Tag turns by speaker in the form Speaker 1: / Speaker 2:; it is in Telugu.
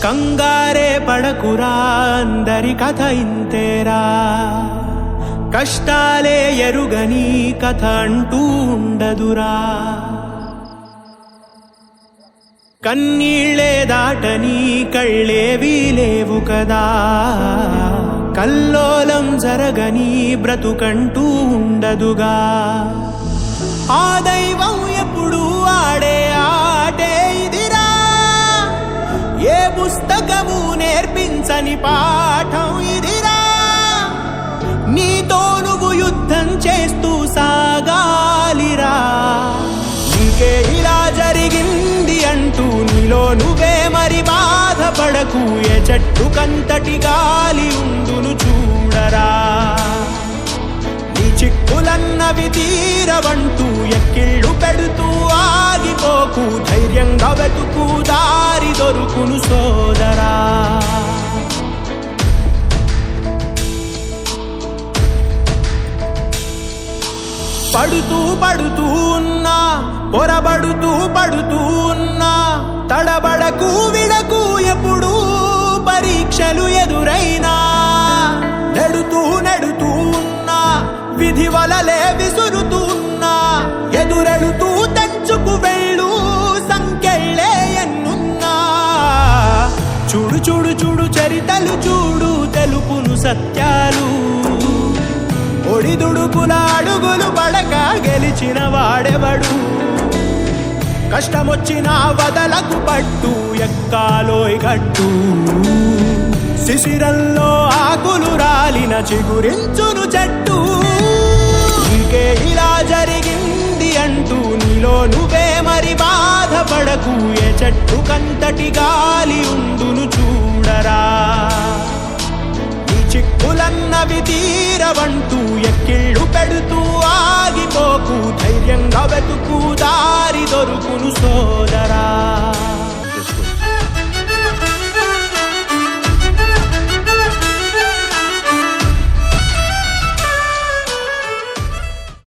Speaker 1: కంగారే పడకురా అందరి కథ ఇంతేరా, కష్టాలే ఎరుగని కథ అంటూ ఉండదురా. కన్నీళ్ళే దాటని కళ్ళేవీ లేవు కదా, కల్లోలం జరగని బ్రతుకంటూ ఉండదుగా. ఆ దైవం ఎప్పుడు ఆడే ఆటే ఇదిరా, ఏ పుస్తకము నేర్పించని పాఠం ఇదిరా. నీతో నువ్వు యుద్ధం చేస్తూ సాగాలిరా. నీకే ఇలా జరిగింది అంటూ నీలో నువ్వే మరి బాధపడకు, ఏ చెట్టుకంతటి గాలి ఉందును చూడరా. నీ చిక్కులన్నవి తీరవంటూ ఎక్కిళ్ళు పెడుతూ ఆగిపోకు, ధైర్యంగా వెతుకు దారి దొరుకును సోదరా. పడుతూ పడుతూ ఉన్నా, పొరబడుతూ పడుతూ ఉన్నా, తడబడకు విడకు ఎప్పుడు పరీక్షలు ఎదురైనా. నెడుతూ నెడుతూ ఉన్నా, విధి వలలే విసురుతూ ఉన్నా, ఎదురెడుతూ తెచ్చుకు వెళ్ళు సంకెళ్ళే ఎన్నున్నా. చూడు చూడు చూడు చరితలు చూడు, తెలుపును సత్యాలు. ఒడిదుడుకుల అడుగులు పడక గెలిచిన వాడెవడు, కష్టమొచ్చిన వదలకు పట్టు ఎక్కాలోయ్ గట్టు. శిశిరంలో ఆకులు రాలిన చిగురించును చెట్టు. నీకే ఇలా జరిగింది అంటూ నీలో నువ్వే మరి బాధపడకు, ఏ చెట్టుకంతటి గాలి ఉండును చూడరా. చిక్కులన్నవి తీరవంటూ ఎక్కిళ్ళు